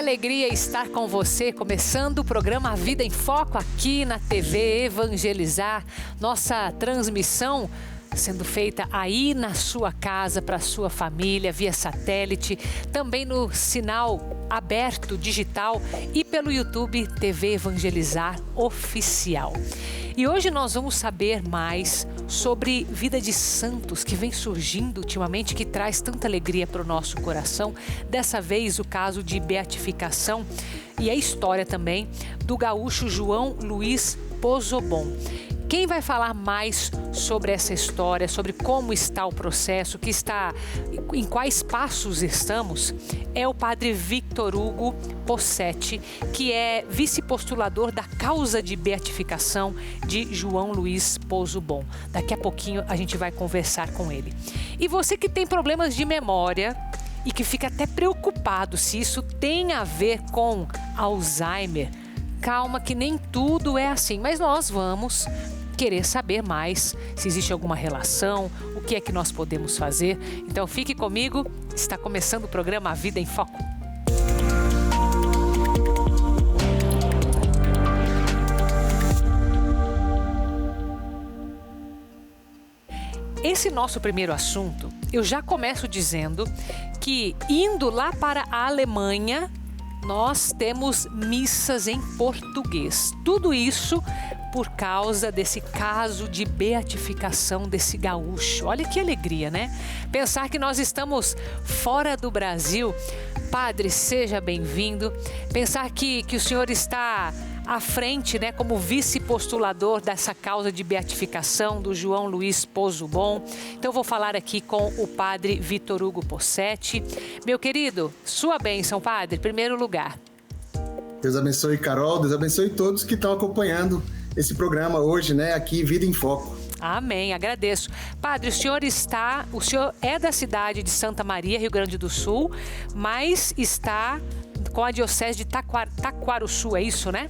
alegria estar com você, começando o programa Vida em Foco aqui na TV Evangelizar. Nossa transmissão sendo feita aí na sua casa, para a sua família, via satélite, também no sinal aberto digital e pelo YouTube TV Evangelizar Oficial. E hoje nós vamos saber mais sobre vida de santos que vem surgindo ultimamente, que traz tanta alegria para o nosso coração. Dessa vez o caso de beatificação e a história também do gaúcho João Luiz Pozobon. Quem vai falar mais sobre essa história, sobre como está o processo, em quais passos estamos, é o padre Victor Hugo Possetti, que é vice-postulador da causa de beatificação de João Luiz Pozobon. Daqui a pouquinho a gente vai conversar com ele. E você que tem problemas de memória e que fica até preocupado se isso tem a ver com Alzheimer, calma que nem tudo é assim, mas nós vamos querer saber mais se existe alguma relação, o que é que nós podemos fazer. Então fique comigo, está começando o programa Vida em Foco. Esse nosso primeiro assunto, eu já começo dizendo que indo lá para a Alemanha, nós temos missas em português. Tudo isso por causa desse caso de beatificação desse gaúcho. Olha que alegria, né? Pensar que nós estamos fora do Brasil. Padre, seja bem-vindo. Pensar que o senhor está à frente, né, como vice-postulador dessa causa de beatificação do João Luiz Pozobon. Então eu vou falar aqui com o padre Victor Hugo Possetti. Meu querido, sua bênção, padre, em primeiro lugar. Deus abençoe, Carol, Deus abençoe todos que estão acompanhando esse programa hoje, né, aqui Vida em Foco. Amém, agradeço. Padre, o senhor é da cidade de Santa Maria, Rio Grande do Sul, mas está com a diocese de Taquarussu, é isso, né?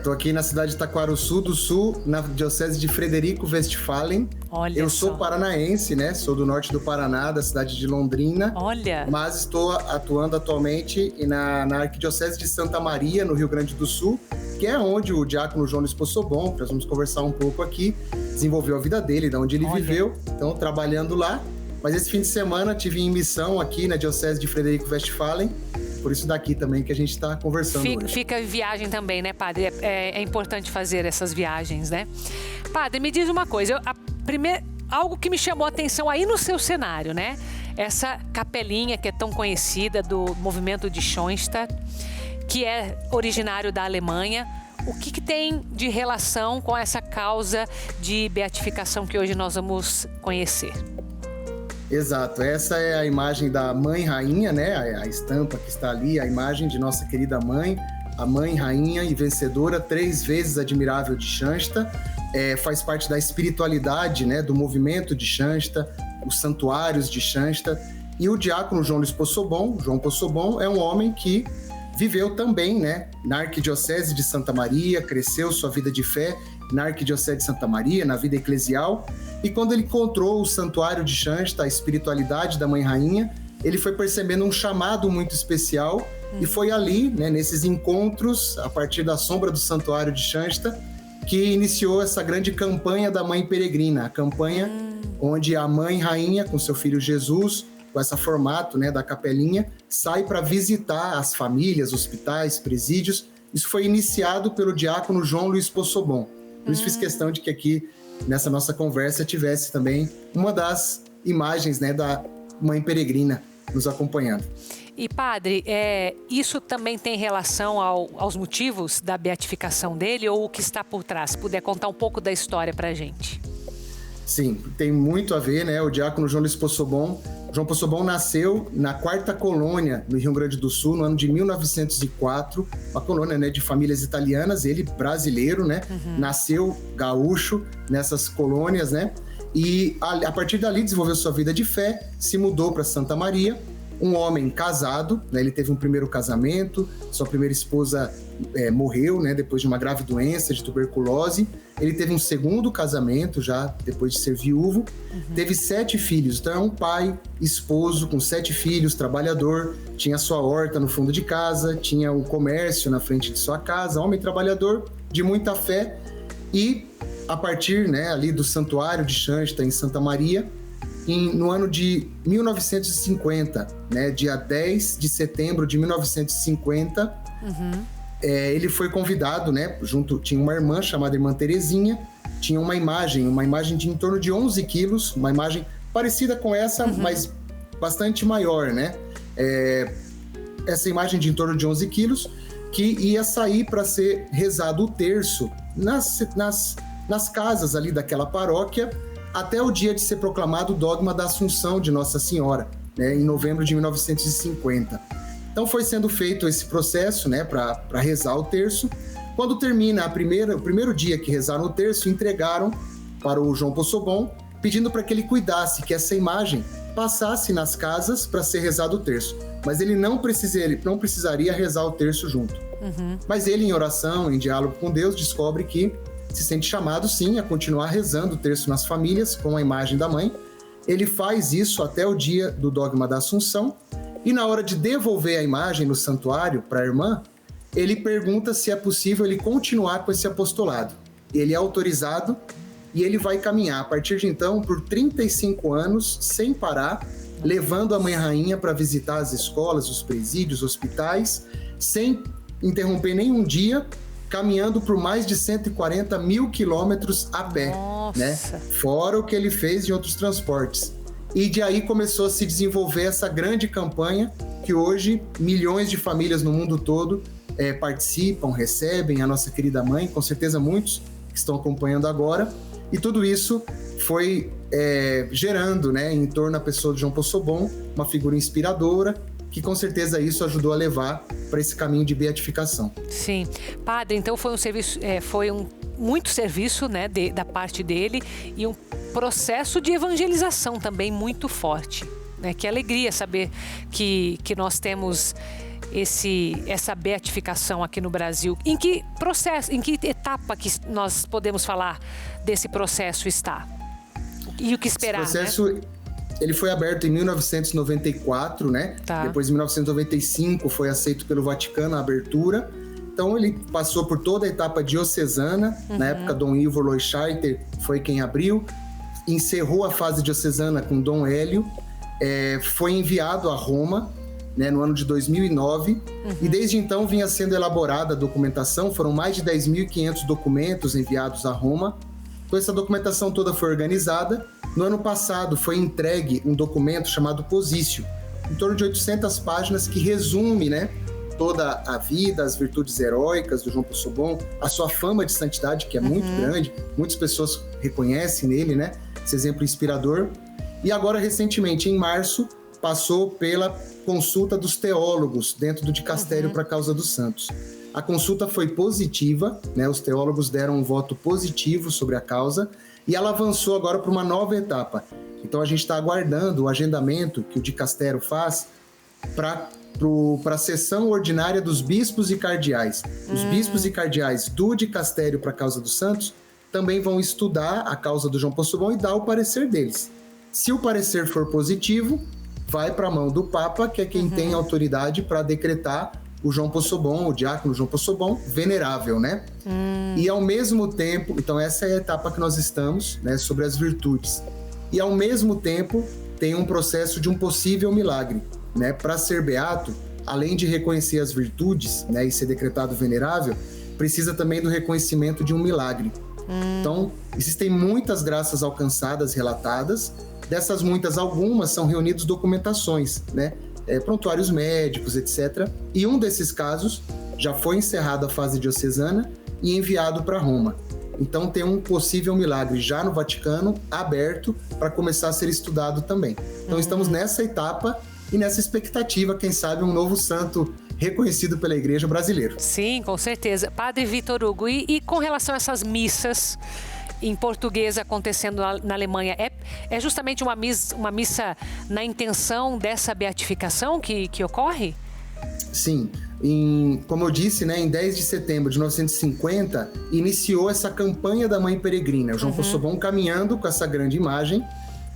Tô aqui na cidade de Taquarussu do Sul, na diocese de Frederico Westphalen. Olha Eu só. sou paranaense, né? Sou do norte do Paraná, da cidade de Londrina. Olha. Mas estou atuando atualmente na arquidiocese de Santa Maria, no Rio Grande do Sul, que é onde o diácono João Luiz Pozobon, nós vamos conversar um pouco aqui, desenvolveu a vida dele, de onde ele viveu, então trabalhando lá. Mas esse fim de semana tive em missão aqui na diocese de Frederico Westphalen. Por isso daqui também que a gente está conversando hoje. Fica viagem também, né, padre? É importante fazer essas viagens, né? Padre, me diz uma coisa. Algo que me chamou a atenção aí no seu cenário, né? Essa capelinha que é tão conhecida do movimento de Schoenstatt, que é originário da Alemanha. O que tem de relação com essa causa de beatificação que hoje nós vamos conhecer? Exato, essa é a imagem da Mãe Rainha, né? A estampa que está ali, a imagem de nossa querida mãe, a Mãe Rainha e vencedora, 3 vezes admirável de Schoenstatt. Faz parte da espiritualidade, né? Do movimento de Schoenstatt, os santuários de Schoenstatt. E o diácono João Luiz Pozobon, João Pozobon, é um homem que viveu também, né? Na arquidiocese de Santa Maria, cresceu sua vida de fé na arquidiocese de Santa Maria, na vida eclesial. E quando ele encontrou o santuário de Schoenstatt, a espiritualidade da Mãe Rainha, ele foi percebendo um chamado muito especial e foi ali, né, nesses encontros, a partir da sombra do santuário de Schoenstatt, que iniciou essa grande campanha da Mãe Peregrina, a campanha onde a Mãe Rainha, com seu filho Jesus, com esse formato, né, da capelinha, sai para visitar as famílias, hospitais, presídios. Isso foi iniciado pelo diácono João Luiz Pozobon. Por isso fiz questão de que aqui, nessa nossa conversa, tivesse também uma das imagens, né, da Mãe Peregrina nos acompanhando. E padre, isso também tem relação aos motivos da beatificação dele ou o que está por trás? Se puder contar um pouco da história pra gente. Sim, tem muito a ver, né? O diácono João Luiz Pozobon. João Pozobon nasceu na 4ª colônia, no Rio Grande do Sul, no ano de 1904, uma colônia, né, de famílias italianas, ele brasileiro, né? Nasceu gaúcho nessas colônias, né? E a partir dali desenvolveu sua vida de fé, se mudou para Santa Maria um homem casado, né? Ele teve um primeiro casamento, sua primeira esposa morreu, né? Depois de uma grave doença de tuberculose. Ele teve um segundo casamento já depois de ser viúvo. Teve 7 filhos, então é um pai, esposo com 7 filhos, trabalhador, tinha sua horta no fundo de casa, tinha o comércio na frente de sua casa, homem trabalhador, de muita fé. E a partir, né, ali do santuário de Xanxta em Santa Maria, no ano de 1950, né, dia 10 de setembro de 1950, ele foi convidado, né, tinha uma irmã chamada Irmã Terezinha, tinha uma imagem de em torno de 11 quilos, uma imagem parecida com essa, mas bastante maior, né? Essa imagem de em torno de 11 quilos, que ia sair para ser rezado o terço nas casas ali daquela paróquia, até o dia de ser proclamado o dogma da Assunção de Nossa Senhora, né, em novembro de 1950. Então foi sendo feito esse processo, né, para rezar o terço. Quando termina o primeiro dia que rezaram o terço, entregaram para o João Possobon, pedindo para que ele cuidasse que essa imagem passasse nas casas para ser rezado o terço. Mas ele não precisaria rezar o terço junto. Mas ele, em oração, em diálogo com Deus, descobre que se sente chamado, sim, a continuar rezando o terço nas famílias com a imagem da mãe. Ele faz isso até o dia do dogma da Assunção, e na hora de devolver a imagem no santuário para a irmã, ele pergunta se é possível ele continuar com esse apostolado. Ele é autorizado e ele vai caminhar, a partir de então, por 35 anos, sem parar, levando a Mãe Rainha para visitar as escolas, os presídios, hospitais, sem interromper nenhum dia, caminhando por mais de 140 mil quilômetros a pé, né? Fora o que ele fez em outros transportes. E de aí começou a se desenvolver essa grande campanha que hoje milhões de famílias no mundo todo participam, recebem a nossa querida mãe, com certeza muitos que estão acompanhando agora. E tudo isso foi gerando, né, em torno da pessoa de João Possobon, uma figura inspiradora, que com certeza isso ajudou a levar para esse caminho de beatificação. Sim. Padre, então foi um serviço, muito serviço, né, da parte dele, e um processo de evangelização também muito forte, né? Que alegria saber que nós temos essa beatificação aqui no Brasil. Em que processo, em que etapa que nós podemos falar desse processo está? E o que esperar, esse processo, né? Ele foi aberto em 1994, né? Tá. Depois, em 1995, foi aceito pelo Vaticano a abertura. Então, ele passou por toda a etapa diocesana. Na época, Dom Ivo Leuschheiter foi quem abriu. Encerrou a fase diocesana com Dom Hélio. Foi enviado a Roma, né, no ano de 2009. E desde então vinha sendo elaborada a documentação. Foram mais de 10.500 documentos enviados a Roma. Então, essa documentação toda foi organizada. No ano passado foi entregue um documento chamado Posício, em torno de 800 páginas, que resume, né, toda a vida, as virtudes heróicas do João Possobon, a sua fama de santidade, que é muito grande, muitas pessoas reconhecem nele, né, esse exemplo inspirador. E agora, recentemente, em março, passou pela consulta dos teólogos dentro do Dicastério para a Causa dos Santos. A consulta foi positiva, né, os teólogos deram um voto positivo sobre a causa, e ela avançou agora para uma nova etapa. Então a gente está aguardando o agendamento que o dicastério faz para a sessão ordinária dos bispos e cardeais. Os bispos e cardeais do dicastério para a Causa dos Santos também vão estudar a causa do João Possobon e dar o parecer deles. Se o parecer for positivo, vai para a mão do Papa, que é quem tem autoridade para decretar o João Possobon, o diácono João Possobon, venerável, né? E ao mesmo tempo, então essa é a etapa que nós estamos, né, sobre as virtudes. E ao mesmo tempo, tem um processo de um possível milagre, né? Para ser beato, além de reconhecer as virtudes, né, e ser decretado venerável, precisa também do reconhecimento de um milagre. Então, existem muitas graças alcançadas, relatadas. Dessas muitas, algumas são reunidas documentações, né? Prontuários médicos, etc. E um desses casos já foi encerrada a fase diocesana e enviado para Roma. Então tem um possível milagre já no Vaticano, aberto, para começar a ser estudado também. Então estamos nessa etapa e nessa expectativa, quem sabe, um novo santo reconhecido pela Igreja brasileira. Sim, com certeza. Padre Vitor Hugo, e com relação a essas missas em português acontecendo na Alemanha, é justamente uma missa na intenção dessa beatificação que ocorre? Sim. Como eu disse, né, em 10 de setembro de 1950, iniciou essa campanha da Mãe Peregrina. O João Possobon caminhando com essa grande imagem.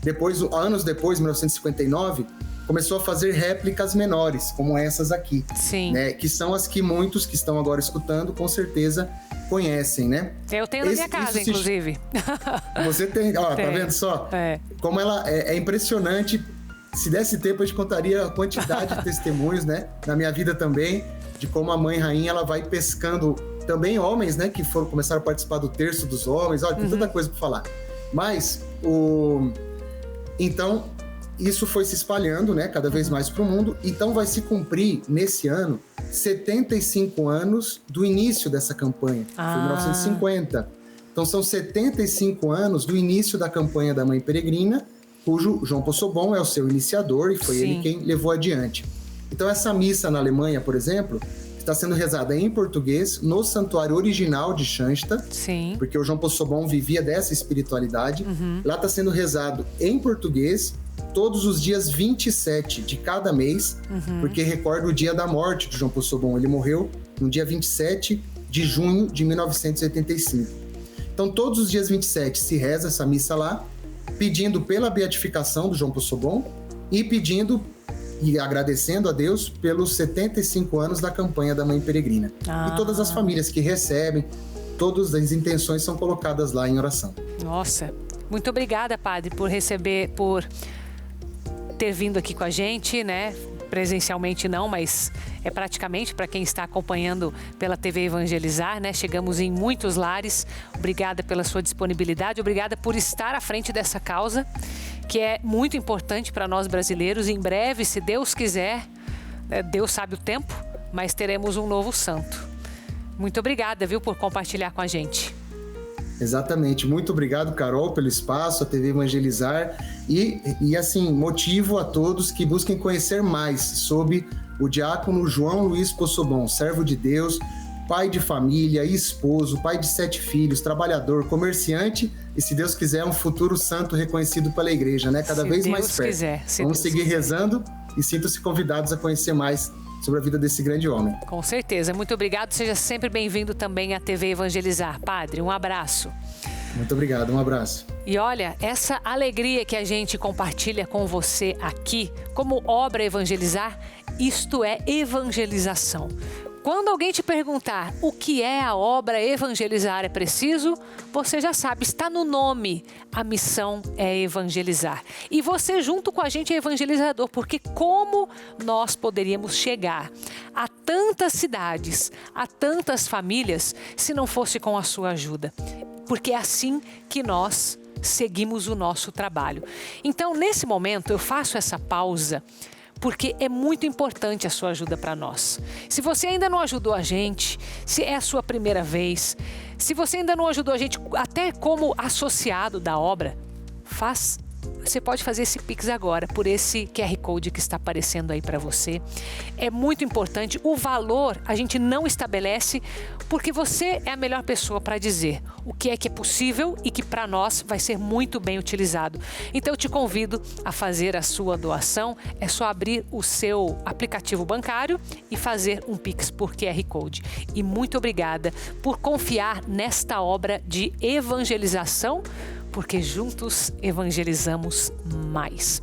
Depois, anos depois, 1959, começou a fazer réplicas menores, como essas aqui. Sim. Né, que são as que muitos que estão agora escutando, com certeza, conhecem, né? Eu tenho na minha casa, inclusive. Você tem, ó, tem. Tá vendo só? É. Como ela é impressionante. Se desse tempo, a gente contaria a quantidade de testemunhos, né? Na minha vida também, de como a Mãe Rainha, ela vai pescando também homens, né? Que começaram a participar do Terço dos Homens. Olha, tem tanta coisa para falar. Mas, então, isso foi se espalhando, né? Cada vez mais para o mundo. Então, vai se cumprir, nesse ano, 75 anos do início dessa campanha. Foi em 1950. Então, são 75 anos do início da campanha da Mãe Peregrina, cujo João Possobon é o seu iniciador e foi ele quem levou adiante. Então, essa missa na Alemanha, por exemplo, está sendo rezada em português no santuário original de Schansta, porque o João Possobon vivia dessa espiritualidade. Lá está sendo rezado em português todos os dias 27 de cada mês, porque recorda o dia da morte de João Possobon. Ele morreu no dia 27 de junho de 1985. Então, todos os dias 27 se reza essa missa lá, pedindo pela beatificação do João Possobon e pedindo e agradecendo a Deus pelos 75 anos da campanha da Mãe Peregrina. E todas as famílias que recebem, todas as intenções são colocadas lá em oração. Nossa, muito obrigada, Padre, por ter vindo aqui com a gente, né? Presencialmente não, mas praticamente para quem está acompanhando pela TV Evangelizar, né? Chegamos em muitos lares. Obrigada pela sua disponibilidade, obrigada por estar à frente dessa causa, que é muito importante para nós brasileiros. Em breve, se Deus quiser, Deus sabe o tempo, mas teremos um novo santo. Muito obrigada, viu, por compartilhar com a gente. Exatamente. Muito obrigado, Carol, pelo espaço, a TV Evangelizar e assim, motivo a todos que busquem conhecer mais sobre o diácono João Luiz Possobon, servo de Deus, pai de família, esposo, pai de 7 filhos, trabalhador, comerciante e, se Deus quiser, um futuro santo reconhecido pela igreja, né? Cada vez mais perto. Vamos seguir rezando e sintam-se convidados a conhecer mais sobre a vida desse grande homem. Com certeza. Muito obrigado. Seja sempre bem-vindo também à TV Evangelizar. Padre, um abraço. Muito obrigado. Um abraço. E olha, essa alegria que a gente compartilha com você aqui, como obra Evangelizar, isto é evangelização. Quando alguém te perguntar o que é a obra Evangelizar é preciso, você já sabe, está no nome. A missão é evangelizar. E você junto com a gente é evangelizador, porque como nós poderíamos chegar a tantas cidades, a tantas famílias, se não fosse com a sua ajuda? Porque é assim que nós seguimos o nosso trabalho. Então, nesse momento, eu faço essa pausa, porque é muito importante a sua ajuda para nós. Se você ainda não ajudou a gente, se é a sua primeira vez, se você ainda não ajudou a gente até como associado da obra, você pode fazer esse Pix agora por esse QR Code que está aparecendo aí para você. É muito importante. O valor a gente não estabelece porque você é a melhor pessoa para dizer o que é possível e que para nós vai ser muito bem utilizado. Então eu te convido a fazer a sua doação. É só abrir o seu aplicativo bancário e fazer um Pix por QR Code. E muito obrigada por confiar nesta obra de evangelização, porque juntos evangelizamos mais.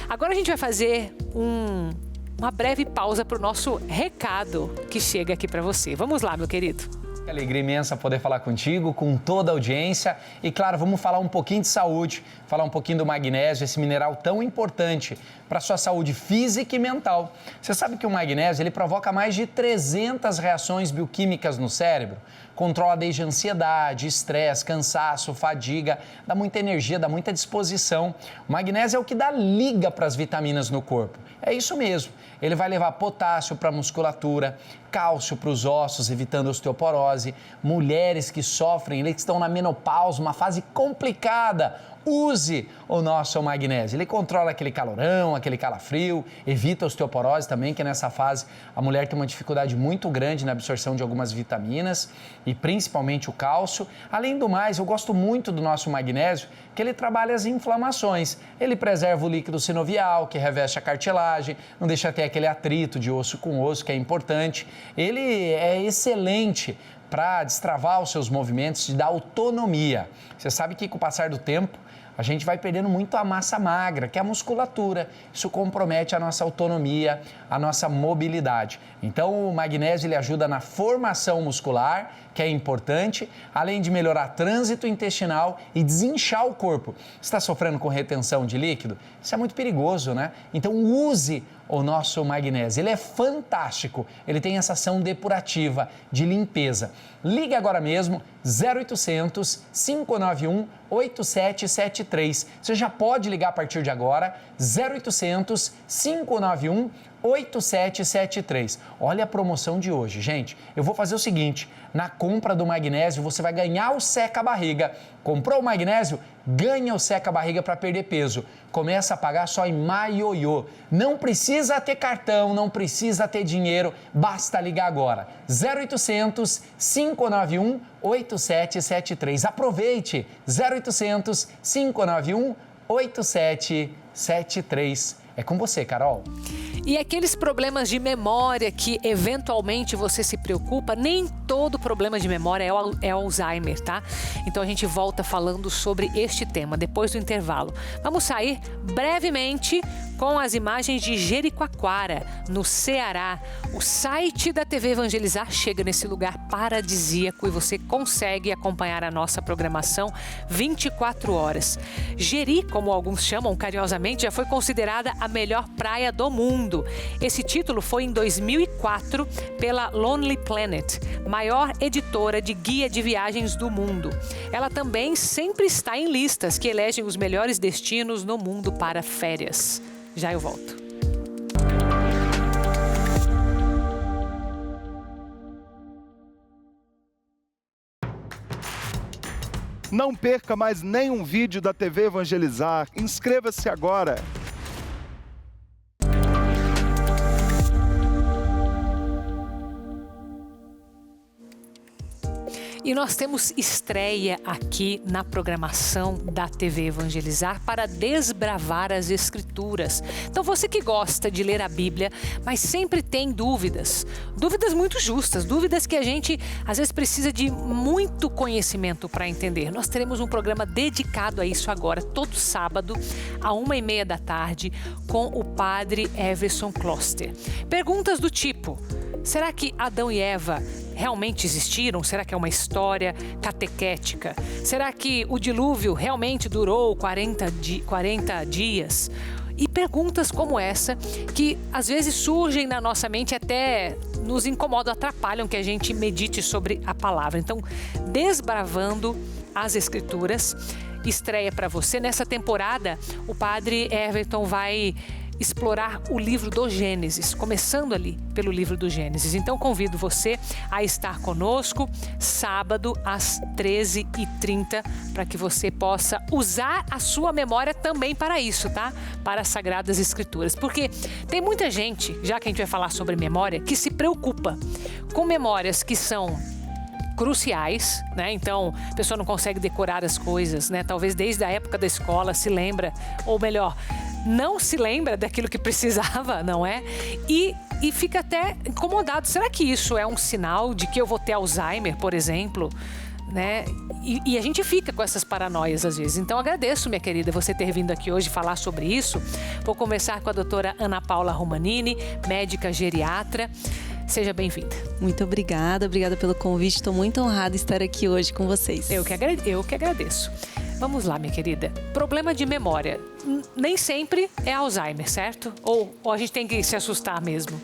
Agora a gente vai fazer uma breve pausa para o nosso recado que chega aqui para você. Vamos lá, meu querido. Que alegria imensa poder falar contigo, com toda a audiência. E claro, vamos falar um pouquinho de saúde, falar um pouquinho do magnésio, esse mineral tão importante para a sua saúde física e mental. Você sabe que o magnésio ele provoca mais de 300 reações bioquímicas no cérebro. Controla desde ansiedade, estresse, cansaço, fadiga, dá muita energia, dá muita disposição. O magnésio é o que dá liga para as vitaminas no corpo. É isso mesmo. Ele vai levar potássio para a musculatura, cálcio para os ossos, evitando osteoporose. Mulheres que sofrem, que estão na menopausa, uma fase complicada, use o nosso magnésio. Ele controla aquele calorão, aquele calafrio, evita a osteoporose também, que nessa fase a mulher tem uma dificuldade muito grande na absorção de algumas vitaminas e principalmente o cálcio. Além do mais, eu gosto muito do nosso magnésio, que ele trabalha as inflamações. Ele preserva o líquido sinovial, que reveste a cartilagem, não deixa ter aquele atrito de osso com osso, que é importante. Ele é excelente para destravar os seus movimentos e dar autonomia. Você sabe que com o passar do tempo, a gente vai perdendo muito a massa magra, que é a musculatura. Isso compromete a nossa autonomia, a nossa mobilidade. Então, o magnésio ele ajuda na formação muscular, que é importante, além de melhorar trânsito intestinal e desinchar o corpo. Você está sofrendo com retenção de líquido? Isso é muito perigoso, né? Então, use o nosso magnésio. Ele é fantástico. Ele tem essa ação depurativa, de limpeza. Ligue agora mesmo, 0800 591 8773. Você já pode ligar a partir de agora, 0800 591 8773. Olha a promoção de hoje, gente. Eu vou fazer o seguinte, na compra do magnésio você vai ganhar o seca-barriga. Comprou o magnésio? Ganha o seca-barriga para perder peso. Começa a pagar só em Maiôiô. Não precisa ter cartão, não precisa ter dinheiro, basta ligar agora. 0800 591 8773. Aproveite, 0800 591 8773. É com você, Carol. E aqueles problemas de memória que eventualmente você se preocupa, nem todo problema de memória é Alzheimer, tá? Então a gente volta falando sobre este tema depois do intervalo. Vamos sair brevemente com as imagens de Jericoacoara, no Ceará. O site da TV Evangelizar chega nesse lugar paradisíaco e você consegue acompanhar a nossa programação 24 horas. Jeri, como alguns chamam carinhosamente, já foi considerada a melhor praia do mundo. Esse título foi em 2004 pela Lonely Planet, maior editora de guia de viagens do mundo. Ela também sempre está em listas que elegem os melhores destinos no mundo para férias. Já eu volto. Não perca mais nenhum vídeo da TV Evangelizar. Inscreva-se agora. E nós temos estreia aqui na programação da TV Evangelizar para desbravar as Escrituras. Então você que gosta de ler a Bíblia, mas sempre tem dúvidas muito justas, dúvidas que a gente às vezes precisa de muito conhecimento para entender. Nós teremos um programa dedicado a isso agora, todo sábado, à 1h30 da tarde, com o padre Everson Kloster. Perguntas do tipo: será que Adão e Eva realmente existiram? Será que é uma história catequética? Será que o dilúvio realmente durou 40 dias? E perguntas como essa, que às vezes surgem na nossa mente, até nos incomodam, atrapalham que a gente medite sobre a palavra. Então, desbravando as Escrituras, estreia para você. Nessa temporada, o padre Everton vai explorar o livro do Gênesis, começando ali pelo livro do Gênesis. Então convido você a estar conosco sábado às 13h30 para que você possa usar a sua memória também para isso, tá? Para as Sagradas Escrituras. Porque tem muita gente, já que a gente vai falar sobre memória, que se preocupa com memórias que são cruciais, né? Então, a pessoa não consegue decorar as coisas, né? Talvez desde a época da escola se lembra, ou melhor, não se lembra daquilo que precisava, não é? E fica até incomodado. Será que isso é um sinal de que eu vou ter Alzheimer, por exemplo? Né? E a gente fica com essas paranoias às vezes. Então agradeço, minha querida, você ter vindo aqui hoje falar sobre isso. Vou começar com a doutora Ana Paula Romanini, médica geriatra. Seja bem-vinda. Muito obrigada pelo convite. Estou muito honrada de estar aqui hoje com vocês. Eu que agradeço. Vamos lá, minha querida. Problema de memória. Nem sempre é Alzheimer, certo? Ou a gente tem que se assustar mesmo?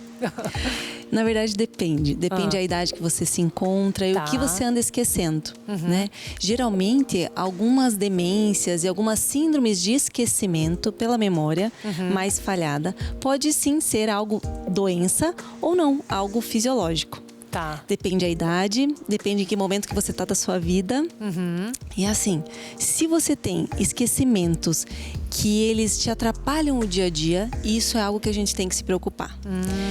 Na verdade, depende. Depende da idade que você se encontra e o que você anda esquecendo, né? Geralmente, algumas demências e algumas síndromes de esquecimento pela memória mais falhada pode sim ser algo doença ou não, algo fisiológico. Tá. Depende da idade, depende em que momento que você tá da sua vida. E assim, se você tem esquecimentos que eles te atrapalham o dia a dia, isso é algo que a gente tem que se preocupar.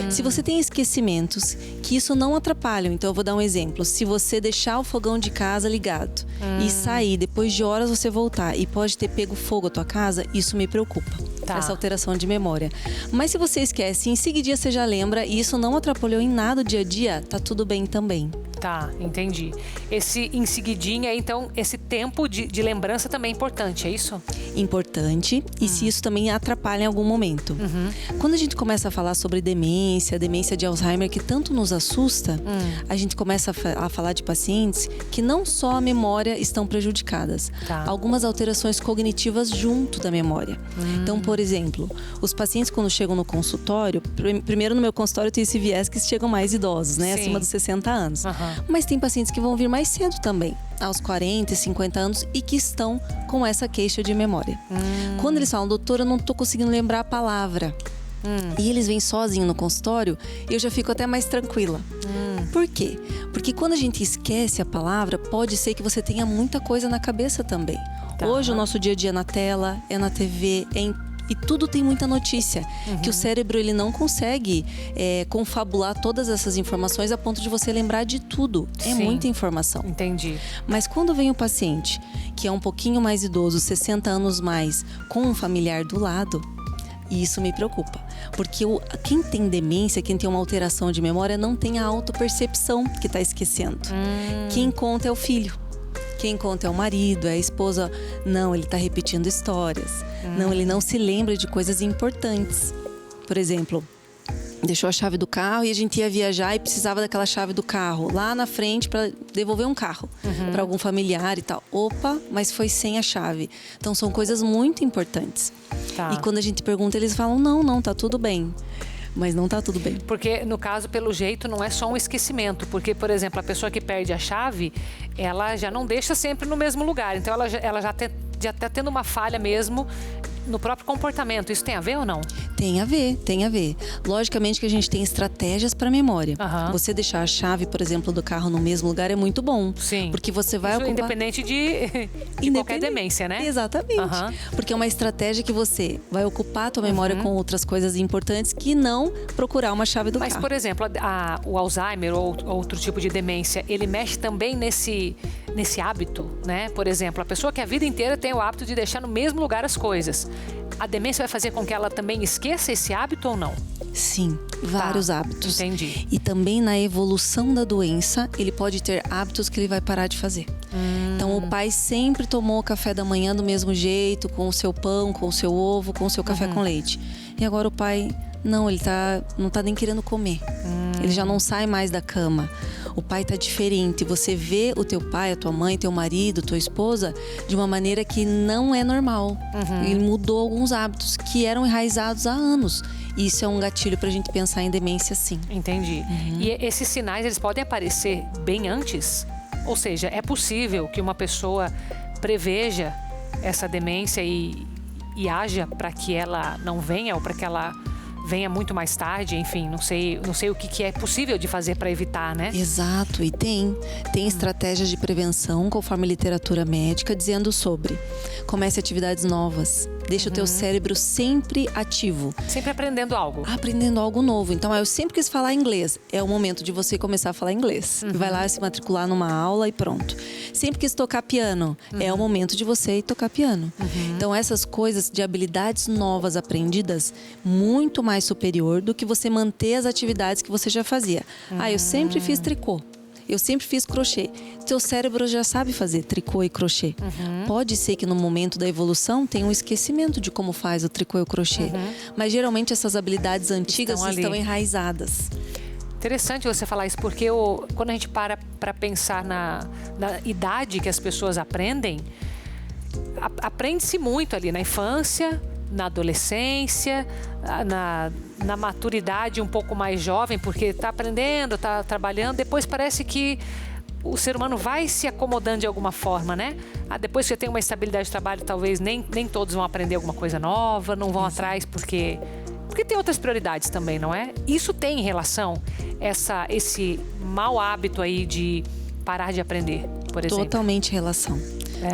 Se você tem esquecimentos que isso não atrapalham, então eu vou dar um exemplo. Se você deixar o fogão de casa ligado e sair, depois de horas você voltar e pode ter pego fogo a tua casa, isso me preocupa. Tá. Essa alteração de memória. Mas se você esquece, em seguida você já lembra e isso não atrapalhou em nada o dia a dia, tá tudo bem também. Tá, entendi. Esse em seguidinha, então, esse tempo de lembrança também é importante, é isso? Importante, e se isso também atrapalha em algum momento. Quando a gente começa a falar sobre demência de Alzheimer, que tanto nos assusta, a gente começa a falar de pacientes que não só a memória estão prejudicadas, Tá. algumas alterações cognitivas junto da memória. Então, por exemplo, os pacientes quando chegam no consultório, primeiro no meu consultório tem esse viés que chegam mais idosos, né? Sim. Acima dos 60 anos. Aham. Mas tem pacientes que vão vir mais cedo também, aos 40 e 50 anos, e que estão com essa queixa de memória. Quando eles falam, doutora, eu não tô conseguindo lembrar a palavra. E eles vêm sozinhos no consultório, eu já fico até mais tranquila. Por quê? Porque quando a gente esquece a palavra, pode ser que você tenha muita coisa na cabeça também. Tá. Hoje o nosso dia a dia é na tela, é na TV, e tudo tem muita notícia, que o cérebro ele não consegue confabular todas essas informações a ponto de você lembrar de tudo. É Sim. muita informação. Entendi. Mas quando vem o paciente, que é um pouquinho mais idoso, 60 anos mais, com um familiar do lado, isso me preocupa. Porque quem tem demência, quem tem uma alteração de memória, não tem a autopercepção que está esquecendo. Quem conta é o filho. Quem conta é o marido, é a esposa. Não, ele está repetindo histórias. Não, ele não se lembra de coisas importantes. Por exemplo, deixou a chave do carro e a gente ia viajar e precisava daquela chave do carro lá na frente para devolver um carro para algum familiar e tal. Opa, mas foi sem a chave. Então são coisas muito importantes. Tá. E quando a gente pergunta, eles falam: não, tá tudo bem. Mas não tá tudo bem. Porque, no caso, pelo jeito, não é só um esquecimento. Porque, por exemplo, a pessoa que perde a chave, ela já não deixa sempre no mesmo lugar. Então, ela já tá tendo uma falha mesmo no próprio comportamento. Isso tem a ver ou não? Tem a ver. Logicamente que a gente tem estratégias para memória. Aham. Você deixar a chave, por exemplo, do carro no mesmo lugar é muito bom. Sim. Porque você vai Isso ocupar... independente de qualquer demência, né? Exatamente. Aham. Porque é uma estratégia que você vai ocupar a tua memória com outras coisas importantes que não procurar uma chave do Mas, carro. por exemplo, o Alzheimer ou outro tipo de demência, ele mexe também nesse hábito, né? Por exemplo, a pessoa que a vida inteira tem o hábito de deixar no mesmo lugar as coisas. A demência vai fazer com que ela também esqueça esse hábito ou não? Sim, vários hábitos. Entendi. E também na evolução da doença, ele pode ter hábitos que ele vai parar de fazer. Então, o pai sempre tomou o café da manhã do mesmo jeito, com o seu pão, com o seu ovo, com o seu café com leite. E agora o pai, não, ele não tá nem querendo comer. Ele já não sai mais da cama. O pai tá diferente. Você vê o teu pai, a tua mãe, teu marido, tua esposa de uma maneira que não é normal. Ele mudou alguns hábitos que eram enraizados há anos. E isso é um gatilho pra gente pensar em demência, sim. Entendi. E esses sinais, eles podem aparecer bem antes? Ou seja, é possível que uma pessoa preveja essa demência e haja para que ela não venha ou para que ela venha muito mais tarde, enfim, não sei o que é possível de fazer para evitar, né? Exato, e tem estratégias de prevenção, conforme a literatura médica, dizendo sobre comece atividades novas, deixa o teu cérebro sempre ativo. Sempre aprendendo algo. Aprendendo algo novo. Então, eu sempre quis falar inglês. É o momento de você começar a falar inglês. Vai lá se matricular numa aula e pronto. Sempre quis tocar piano. É o momento de você ir tocar piano. Então, essas coisas de habilidades novas aprendidas, muito mais superior do que você manter as atividades que você já fazia. Eu sempre fiz tricô. Eu sempre fiz crochê. Teu cérebro já sabe fazer tricô e crochê. Pode ser que no momento da evolução tenha um esquecimento de como faz o tricô e o crochê. Mas geralmente essas habilidades antigas estão enraizadas. Interessante você falar isso, porque quando a gente para pensar na idade que as pessoas aprendem, aprende-se muito ali na infância, na adolescência, na maturidade um pouco mais jovem, porque está aprendendo, está trabalhando. Depois parece que o ser humano vai se acomodando de alguma forma, né? Depois que você tem uma estabilidade de trabalho, talvez nem todos vão aprender alguma coisa nova, não vão atrás porque Porque tem outras prioridades também, não é? Isso tem relação, esse mau hábito aí de parar de aprender, por exemplo? Totalmente relação.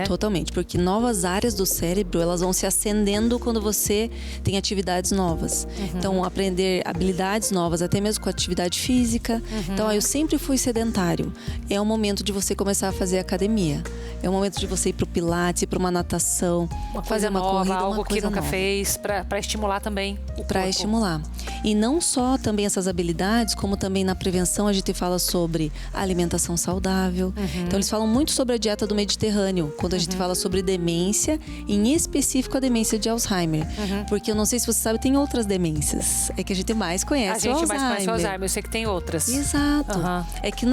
Totalmente, porque novas áreas do cérebro, elas vão se acendendo quando você tem atividades novas. Então, aprender habilidades novas, até mesmo com atividade física. Então, eu sempre fui sedentário. É o momento de você começar a fazer academia. É o momento de você ir pro pilates, para uma natação, fazer uma nova, corrida, algo uma coisa que nunca nova. fez, para estimular também o corpo. Para estimular. E não só também essas habilidades, como também na prevenção a gente fala sobre alimentação saudável. Então, eles falam muito sobre a dieta do Mediterrâneo, quando a gente fala sobre demência, em específico a demência de Alzheimer. Porque eu não sei se você sabe, tem outras demências. É que a gente mais conhece o Alzheimer. A gente mais conhece o Alzheimer, eu sei que tem outras. Exato. É que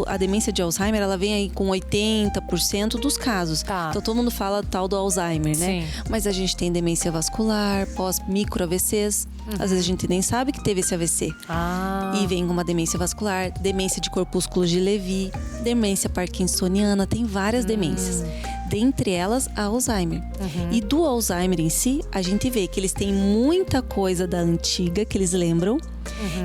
a demência de Alzheimer, ela vem aí com 80% dos casos. Tá. Então todo mundo fala tal do Alzheimer, né? Sim. Mas a gente tem demência vascular, pós-micro AVCs. Às vezes a gente nem sabe que teve esse AVC. E vem com uma demência vascular, demência de corpúsculos de Levy, demência parkinsoniana, tem várias demências. Dentre elas, a Alzheimer. E do Alzheimer em si, a gente vê que eles têm muita coisa da antiga que eles lembram.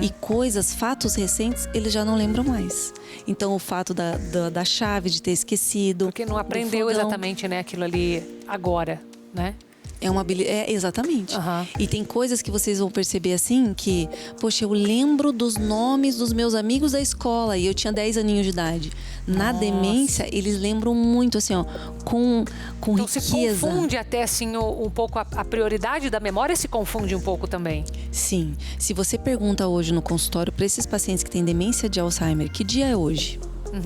E coisas, fatos recentes, eles já não lembram mais. Então, o fato da chave, de ter esquecido. Porque não aprendeu exatamente, né, aquilo ali agora, né? É uma habilidade, exatamente. E tem coisas que vocês vão perceber assim que, poxa, eu lembro dos nomes dos meus amigos da escola e eu tinha 10 aninhos de idade. Na demência, eles lembram muito assim, ó, com então, riqueza. Se confunde até assim um pouco a prioridade da memória, se confunde um pouco também. Sim. Se você pergunta hoje no consultório para esses pacientes que têm demência de Alzheimer, que dia é hoje?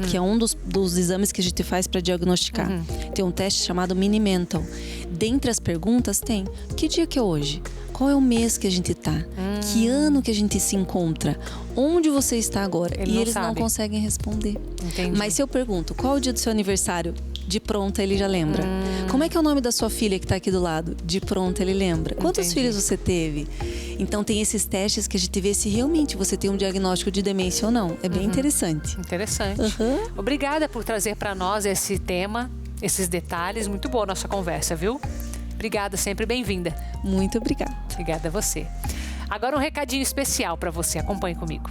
Que é um dos exames que a gente faz para diagnosticar. Tem um teste chamado Mini-Mental. Dentre as perguntas tem, que dia que é hoje? Qual é o mês que a gente tá? Que ano que a gente se encontra? Onde você está agora? E eles não conseguem responder. Entendi. Mas se eu pergunto, qual é o dia do seu aniversário? De pronto ele já lembra. Como é que é o nome da sua filha que tá aqui do lado? De pronto ele lembra. Quantos filhos você teve? Então tem esses testes que a gente vê se realmente você tem um diagnóstico de demência ou não. É bem interessante. Interessante. Obrigada por trazer para nós esse tema, esses detalhes. Muito boa a nossa conversa, viu? Obrigada, sempre bem-vinda. Muito obrigada. Obrigada a você. Agora um recadinho especial para você. Acompanhe comigo.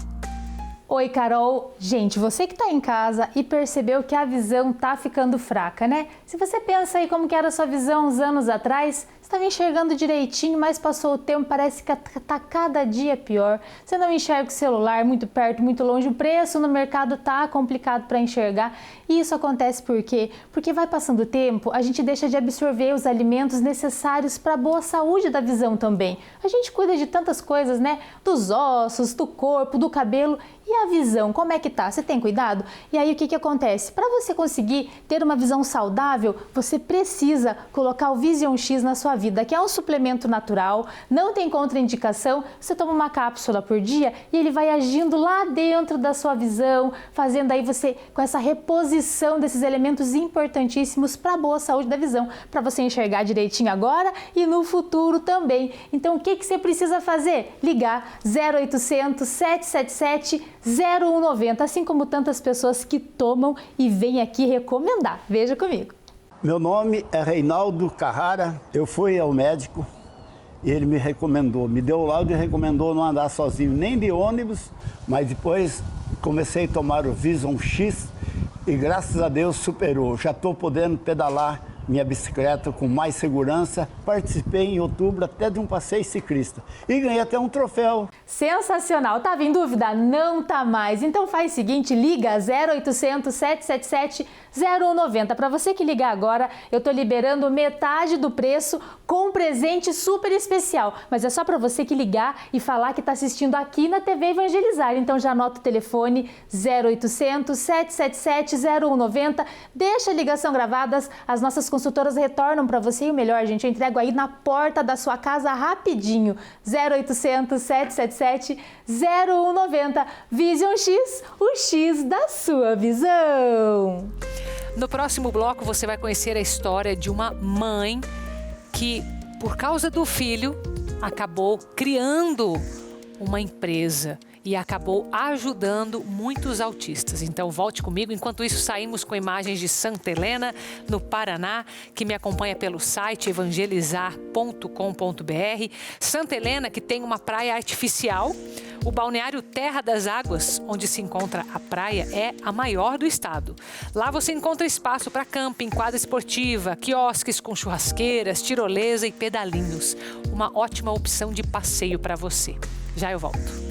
Oi, Carol. Gente, você que está em casa e percebeu que a visão tá ficando fraca, né? Se você pensa aí como que era a sua visão uns anos atrás, você estava enxergando direitinho, mas passou o tempo, parece que tá cada dia pior. Você não enxerga o celular muito perto, muito longe, o preço no mercado tá complicado para enxergar. E isso acontece por quê? Porque vai passando o tempo, a gente deixa de absorver os alimentos necessários para a boa saúde da visão também. A gente cuida de tantas coisas, né? Dos ossos, do corpo, do cabelo. E a visão, como é que tá? Você tem cuidado? E aí o que acontece? Para você conseguir ter uma visão saudável, você precisa colocar o Vision X na sua vida, que é um suplemento natural, não tem contraindicação, você toma uma cápsula por dia e ele vai agindo lá dentro da sua visão, fazendo aí você com essa reposição desses elementos importantíssimos para a boa saúde da visão, para você enxergar direitinho agora e no futuro também. Então o que você precisa fazer? Ligar 0800 777 0190, assim como tantas pessoas que tomam e vêm aqui recomendar. Veja comigo. Meu nome é Reinaldo Carrara, eu fui ao médico e ele me recomendou, me deu o laudo e recomendou não andar sozinho, nem de ônibus, mas depois comecei a tomar o Vision X e graças a Deus superou. Já estou podendo pedalar minha bicicleta com mais segurança. Participei em outubro até de um passeio ciclista e ganhei até um troféu. Sensacional! Tava em dúvida? Não tá mais. Então faz o seguinte, liga 0800 777 0190. Para você que ligar agora, eu tô liberando metade do preço com um presente super especial. Mas é só para você que ligar e falar que tá assistindo aqui na TV Evangelizar. Então já anota o telefone 0800 777 0190. Deixa a ligação gravadas, as nossas consultoras retornam para você e o melhor, gente, eu entrego aí na porta da sua casa rapidinho. 0800 777 0190. Vision X, o X da sua visão. No próximo bloco você vai conhecer a história de uma mãe que, por causa do filho, acabou criando uma empresa e acabou ajudando muitos autistas. Então volte comigo. Enquanto isso, saímos com imagens de Santa Helena, no Paraná, que me acompanha pelo site evangelizar.com.br. Santa Helena, que tem uma praia artificial. O balneário Terra das Águas, onde se encontra a praia, é a maior do estado. Lá você encontra espaço para camping, quadra esportiva, quiosques com churrasqueiras, tirolesa e pedalinhos. Uma ótima opção de passeio para você. Já eu volto.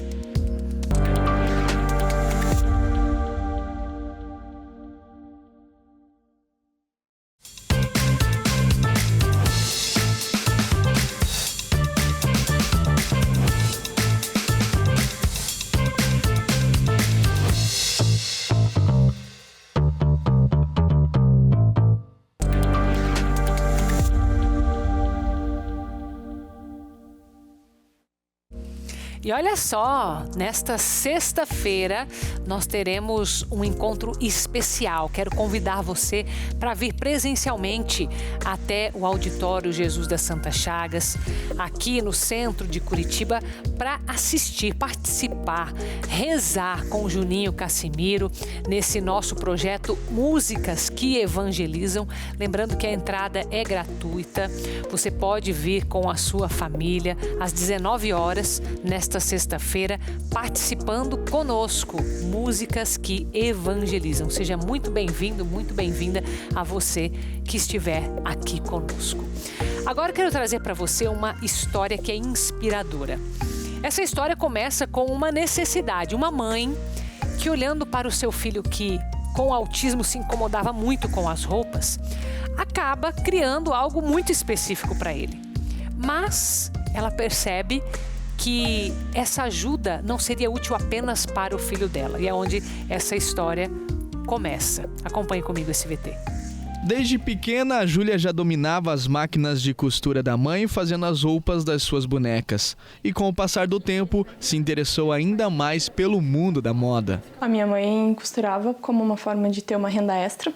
E olha só, nesta sexta-feira nós teremos um encontro especial. Quero convidar você para vir presencialmente até o Auditório Jesus das Santas Chagas, aqui no centro de Curitiba, para assistir, participar, rezar com o Juninho Cassimiro nesse nosso projeto Músicas que Evangelizam. Lembrando que a entrada é gratuita. Você pode vir com a sua família às 19 horas nesta sexta-feira, participando conosco, Músicas que Evangelizam. Seja muito bem-vindo, muito bem-vinda a você que estiver aqui conosco. Agora eu quero trazer para você uma história que é inspiradora. Essa história começa com uma necessidade, uma mãe que, olhando para o seu filho que com autismo se incomodava muito com as roupas, acaba criando algo muito específico para ele. Mas ela percebe que essa ajuda não seria útil apenas para o filho dela. E é onde essa história começa. Acompanhe comigo esse VT. Desde pequena, a Júlia já dominava as máquinas de costura da mãe, fazendo as roupas das suas bonecas. E com o passar do tempo, se interessou ainda mais pelo mundo da moda. A minha mãe costurava como uma forma de ter uma renda extra.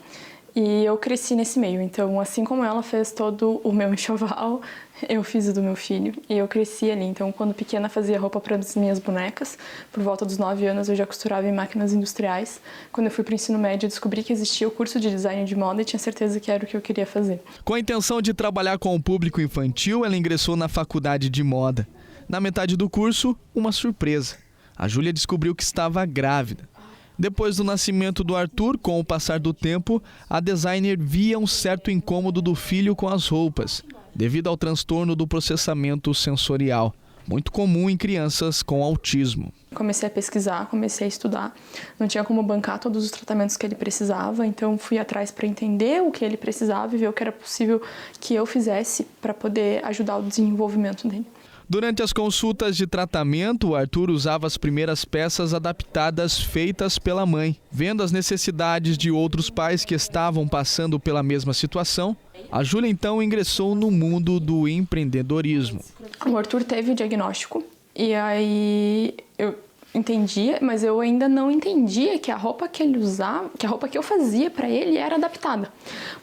E eu cresci nesse meio, então assim como ela fez todo o meu enxoval, eu fiz o do meu filho e eu cresci ali. Então quando pequena fazia roupa para as minhas bonecas, por volta dos 9 anos eu já costurava em máquinas industriais. Quando eu fui para o ensino médio eu descobri que existia o curso de design de moda e tinha certeza que era o que eu queria fazer. Com a intenção de trabalhar com o público infantil, ela ingressou na faculdade de moda. Na metade do curso, uma surpresa. A Júlia descobriu que estava grávida. Depois do nascimento do Arthur, com o passar do tempo, a designer via um certo incômodo do filho com as roupas, devido ao transtorno do processamento sensorial, muito comum em crianças com autismo. Comecei a pesquisar, comecei a estudar, não tinha como bancar todos os tratamentos que ele precisava, então fui atrás para entender o que ele precisava e ver o que era possível que eu fizesse para poder ajudar o desenvolvimento dele. Durante as consultas de tratamento, o Arthur usava as primeiras peças adaptadas feitas pela mãe. Vendo as necessidades de outros pais que estavam passando pela mesma situação, a Júlia então ingressou no mundo do empreendedorismo. O Arthur teve o diagnóstico e aí eu entendia, mas eu ainda não entendia que a roupa que ele usava, que a roupa que eu fazia para ele era adaptada.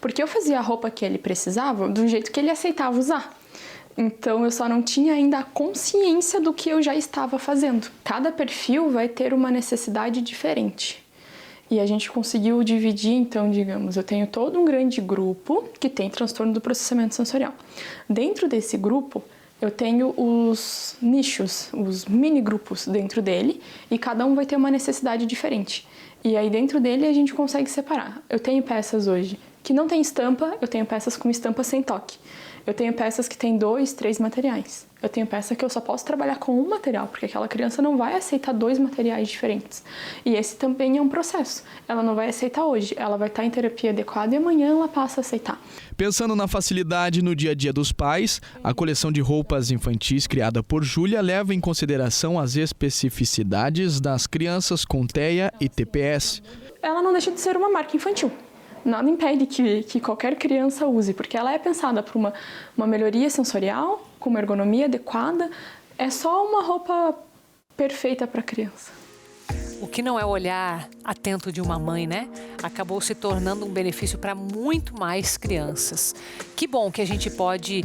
Porque eu fazia a roupa que ele precisava do jeito que ele aceitava usar. Então eu só não tinha ainda a consciência do que eu já estava fazendo. Cada perfil vai ter uma necessidade diferente. E a gente conseguiu dividir, então, digamos, eu tenho todo um grande grupo que tem transtorno do processamento sensorial. Dentro desse grupo, eu tenho os nichos, os mini grupos dentro dele, e cada um vai ter uma necessidade diferente. E aí dentro dele a gente consegue separar. Eu tenho peças hoje que não tem estampa, eu tenho peças com estampa sem toque. Eu tenho peças que têm 2, 3 materiais. Eu tenho peça que eu só posso trabalhar com um material, porque aquela criança não vai aceitar 2 materiais diferentes. E esse também é um processo. Ela não vai aceitar hoje, ela vai estar em terapia adequada e amanhã ela passa a aceitar. Pensando na facilidade no dia a dia dos pais, a coleção de roupas infantis criada por Júlia leva em consideração as especificidades das crianças com TEA e TPS. Ela não deixa de ser uma marca infantil. Nada impede que qualquer criança use, porque ela é pensada para uma melhoria sensorial, com uma ergonomia adequada. É só uma roupa perfeita para a criança. O que não é o olhar atento de uma mãe, né? Acabou se tornando um benefício para muito mais crianças. Que bom que a gente pode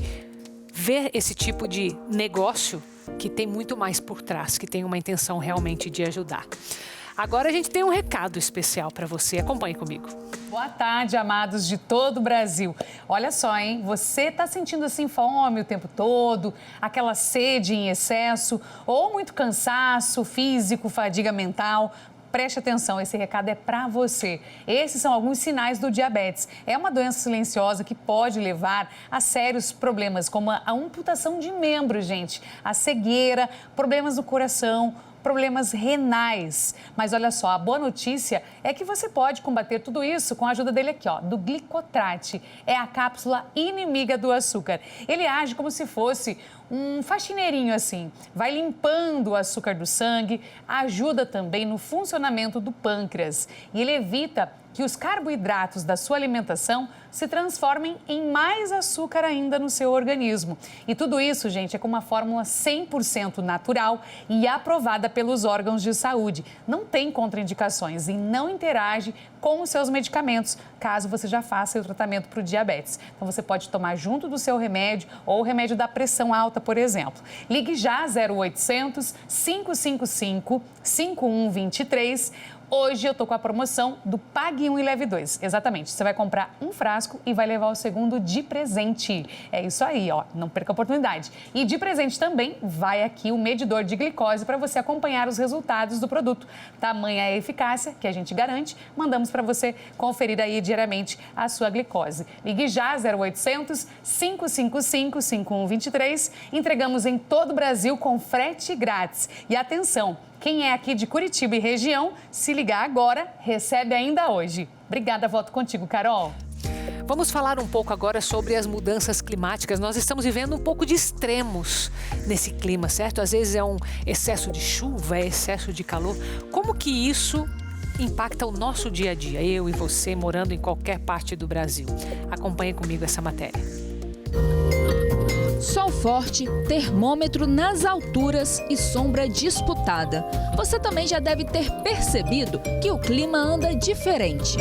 ver esse tipo de negócio que tem muito mais por trás, que tem uma intenção realmente de ajudar. Agora a gente tem um recado especial para você. Acompanhe comigo. Boa tarde, amados de todo o Brasil. Olha só, hein? Você está sentindo assim fome o tempo todo, aquela sede em excesso ou muito cansaço físico, fadiga mental? Preste atenção, esse recado é para você. Esses são alguns sinais do diabetes. É uma doença silenciosa que pode levar a sérios problemas, como a amputação de membros, gente, a cegueira, problemas no coração, problemas renais. Mas olha só, a boa notícia é que você pode combater tudo isso com a ajuda dele aqui, ó, do Glicotrate. É a cápsula inimiga do açúcar. Ele age como se fosse um faxineirinho assim, vai limpando o açúcar do sangue, ajuda também no funcionamento do pâncreas e ele evita que os carboidratos da sua alimentação se transformem em mais açúcar ainda no seu organismo. E tudo isso, gente, é com uma fórmula 100% natural e aprovada pelos órgãos de saúde. Não tem contraindicações e não interage com os seus medicamentos, caso você já faça o tratamento para o diabetes. Então, você pode tomar junto do seu remédio ou o remédio da pressão alta, por exemplo. Ligue já 0800 555 5123. Hoje eu tô com a promoção do Pague 1 e Leve 2. Exatamente, você vai comprar um frasco e vai levar o segundo de presente. É isso aí, ó, não perca a oportunidade. E de presente também vai aqui o medidor de glicose para você acompanhar os resultados do produto. Tamanha a eficácia que a gente garante, mandamos para você conferir aí diariamente a sua glicose. Ligue já 0800 555 5123. Entregamos em todo o Brasil com frete grátis. E atenção, quem é aqui de Curitiba e região, se ligar agora, recebe ainda hoje. Obrigada, volto contigo, Carol. Vamos falar um pouco agora sobre as mudanças climáticas. Nós estamos vivendo um pouco de extremos nesse clima, certo? Às vezes é um excesso de chuva, é excesso de calor. Como que isso impacta o nosso dia a dia, eu e você morando em qualquer parte do Brasil? Acompanhe comigo essa matéria. Sol forte, termômetro nas alturas e sombra disputada. Você também já deve ter percebido que o clima anda diferente.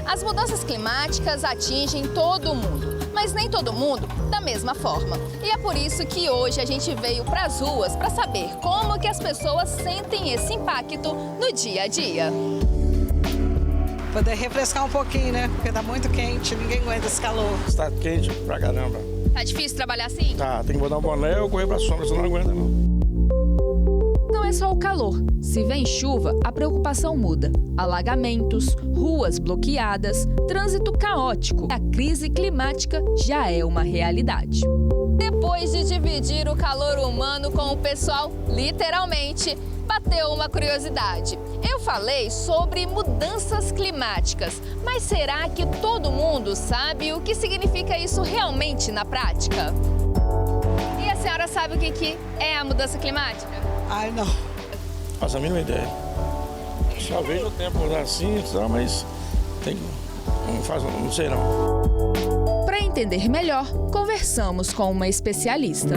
As mudanças climáticas atingem todo mundo, mas nem todo mundo da mesma forma. E é por isso que hoje a gente veio para as ruas para saber como que as pessoas sentem esse impacto no dia a dia. Poder refrescar um pouquinho, né? Porque tá muito quente, ninguém aguenta esse calor. Está quente pra caramba. Tá difícil trabalhar assim? Tá, tem que botar um boné ou correr pra sombra, senão não aguenta não. Não é só o calor. Se vem chuva, a preocupação muda. Alagamentos, ruas bloqueadas, trânsito caótico. A crise climática já é uma realidade. Depois de dividir o calor humano com o pessoal, literalmente, bateu uma curiosidade. Eu falei sobre mudanças climáticas, mas será que todo mundo sabe o que significa isso realmente na prática? E a senhora sabe o que é a mudança climática? Ai, não. Faço a mínima ideia. Só vejo o tempo assim, mas tem não sei não. Para entender melhor, conversamos com uma especialista.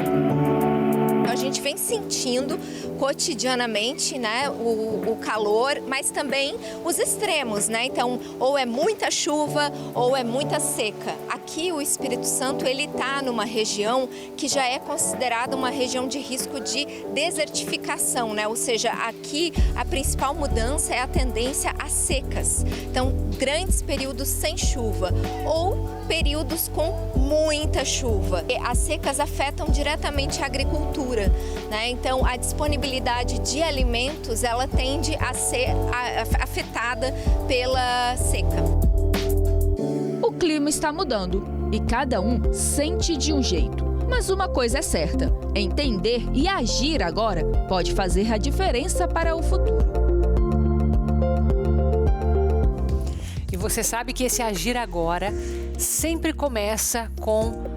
A gente vem sentindo cotidianamente, né, o calor, mas também os extremos, né? Então, ou é muita chuva ou é muita seca. Aqui o Espírito Santo, ele está numa região que já é considerada uma região de risco de desertificação, né? Ou seja, aqui a principal mudança é a tendência a secas. Então, grandes períodos sem chuva ou períodos com muita chuva. E as secas afetam diretamente a agricultura, né? Então, a disponibilidade de alimentos, ela tende a ser afetada pela seca. O clima está mudando e cada um sente de um jeito. Mas uma coisa é certa, entender e agir agora pode fazer a diferença para o futuro. E você sabe que esse agir agora sempre começa com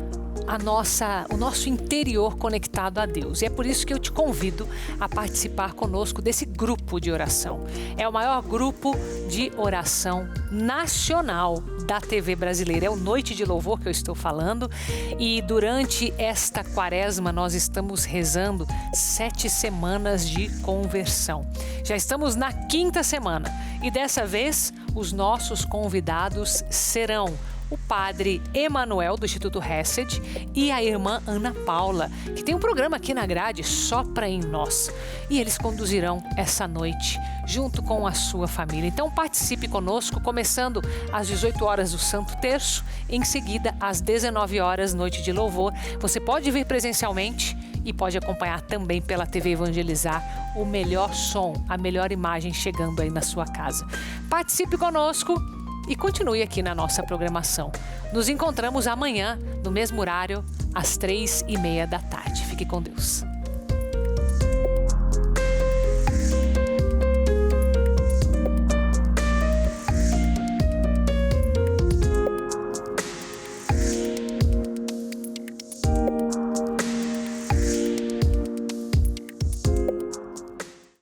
o nosso interior conectado a Deus. E é por isso que eu te convido a participar conosco desse grupo de oração. É o maior grupo de oração nacional da TV brasileira. É o Noite de Louvor que eu estou falando. E durante esta quaresma nós estamos rezando 7 semanas de conversão. Já estamos na 5ª semana e dessa vez os nossos convidados serão o padre Emanuel, do Instituto Hesed, e a irmã Ana Paula, que tem um programa aqui na grade, Sopra em Nós. E eles conduzirão essa noite, junto com a sua família. Então participe conosco, começando às 18 horas do Santo Terço, em seguida às 19 horas, noite de louvor. Você pode vir presencialmente e pode acompanhar também pela TV Evangelizar o melhor som, a melhor imagem chegando aí na sua casa. Participe conosco e continue aqui na nossa programação. Nos encontramos amanhã, no mesmo horário, às 3:30 da tarde. Fique com Deus.